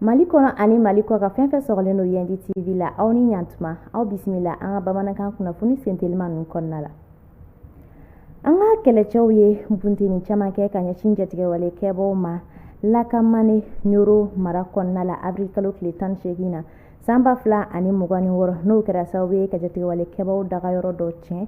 Mali kɔnɔ ani Mali kɔ ka fɛn fɛn sɔgɔlen don Yendi TV la aw ni ɲantuma aw bisimila an ka bamanankan kunnafoni sentelima ninnu kɔnɔna la. An ka kɛlɛcɛw ye bunteni caman kɛ ka ɲɛsin jatigɛwale kɛbaaw ma Lakamane Ɲoro mara kɔnɔna la avril kalo tile 18 na san 2026 n'o kɛra sababu ye ka jatigɛwale kɛbaaw dagayɔrɔ dɔ tiɲɛ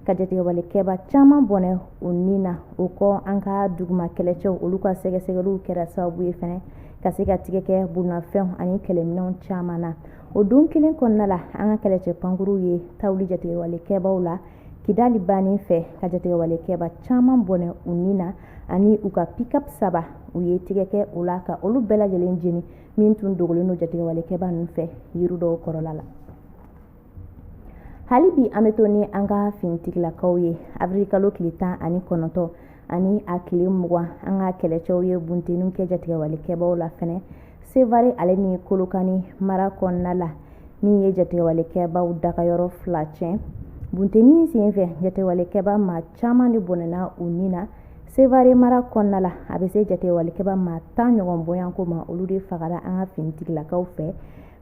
ka jatigɛwale kɛba caman bɔnɛ u ni na o kɔ an ka duguma kɛlɛcɛw olu ka sɛgɛsɛgɛliw kɛra sababu ye fɛnɛ ka se ka tigɛ kɛ bolimafɛnw ani kɛlɛminɛnw caman na. O don kelen kɔnɔna la an ka kɛlɛcɛ pankuruw ye tawuli jatigɛwale kɛbaw la Kidali banni fɛ ka jatigɛwale kɛba caman bɔnɛ u ni na ani u ka pick-up 3 u ye tigɛ kɛ o la ka olu bɛɛ lajɛlen jeni min tun dogolen don jatigɛwale kɛba ninnu fɛ yiri dɔw kɔrɔla la. Hali bi an bɛ to ni an ka finitigilakaw ye avril kalo tile 19 ani a tile 20 an ka kɛlɛcɛw ye bunteniw kɛ jatigɛwale kɛbaw la fɛnɛ Sevare ale ni Kolokani mara kɔnɔna la min ye jatigɛwale kɛbaw dagayɔrɔ 2 tiɲɛ. Bunteni sen fɛ jatigɛwale kɛba maa caman de bɔnɛna u ni na. Sevare mara kɔnɔna la a bɛ se jatigɛwale kɛba maa 10 ɲɔgɔn bɔɲanko ma olu de fagara an ka finitigilakaw fɛ.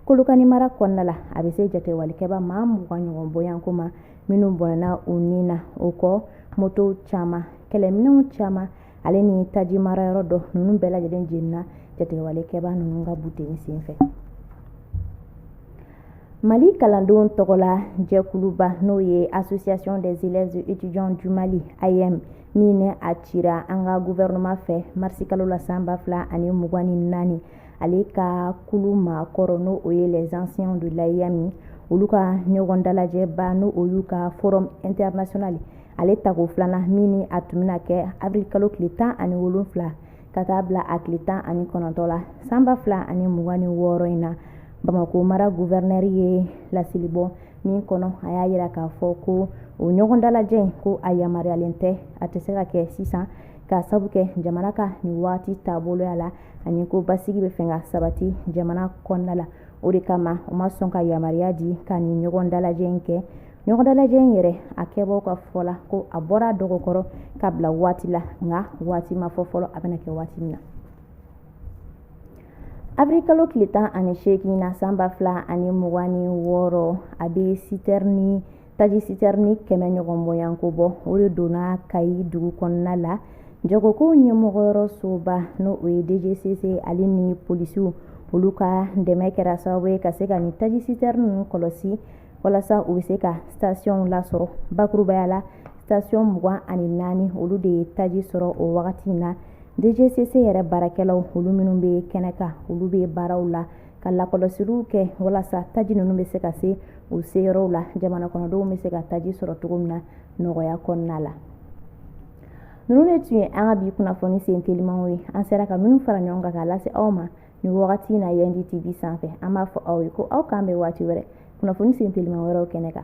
Kolokani mara kɔnɔna la a bɛ se jatigɛwale kɛba maa 20 ɲɔgɔn bɔɲanko ma minnu bɔnɛna u ni na o kɔ motow caman kɛlɛminɛnw caman ale ni taji marayɔrɔ dɔ ninnu bɛɛ lajɛlen jenina jatigɛwale kɛba ninnu ka bunteni sen fɛ. Mali kalandenw tɔgɔ la jɛkuluba n'o ye Association des élèves et étudiants du Mali AEM min a cira an ka gouvernement fɛ marisi kalo la san 2024 ale ka kulu maakɔrɔ n'o ye les anciens de l'AEM olu ka ɲɔgɔn dalajɛba n'o y'u ka forum international ale tago filanan min a tun bɛna kɛ avril kalo tile 17 ka taa bila a tile 19 la san 2026 in na Bamako mara gouverneur ye lasili bɔ min kɔnɔ a y'a yira k'a fɔ ko o ɲɔgɔn dalajɛ in ko a yamaruyalen tɛ a tɛ se ka kɛ sisan ka sabu kɛ jamana ka nin waati taaboloya la ani ko basigi bɛ fɛ ka sabati jamana kɔnɔna la o de kama o ma sɔn ka yamaruya di ka nin ɲɔgɔn dalajɛ in kɛ. Ɲɔgɔn dalajɛ in yɛrɛ a kɛbaw ka fɔ la ko a bɔra dɔgɔkɔrɔ ka bila waati la nka waati ma fɔ fɔlɔ a bɛna kɛ waati min na. Avril kalo tile 18 na san 2026 a bɛ citerne taji citerne 100 ɲɔgɔn bɔɲanko bɔ o de donna Kayi dugu kɔnɔna la. Jagoko ɲɛmɔgɔyɔrɔsoba n'o ye DGCC ale ni polisiw olu ka dɛmɛ kɛra sababu ye ka se ka nin taji citerne ninnu kɔlɔsi walasa u bɛ se ka station lasɔrɔ. Bakurubaya la station 24 olu de ye taji sɔrɔ o wagati in na. DGCC yɛrɛ baarakɛlaw olu minnu bɛ kɛnɛ kan olu bɛ baaraw la ka lakɔlɔsiliw kɛ walasa taji ninnu bɛ se ka se u seyɔrɔw la jamana kɔnɔdenw bɛ se ka taji sɔrɔ cogo min na nɔgɔya kɔnɔna la. Ninnu de tun ye an ka bi kunnafoni sentelimaw ye an sera ka minnu fara ɲɔgɔn kan k'a lase aw ma nin wagati in na Yendi TV sanfɛ an b'a fɔ aw ye ko aw k'an bɛn waati wɛrɛ kunnafoni sentelima wɛrɛw kɛnɛ kan.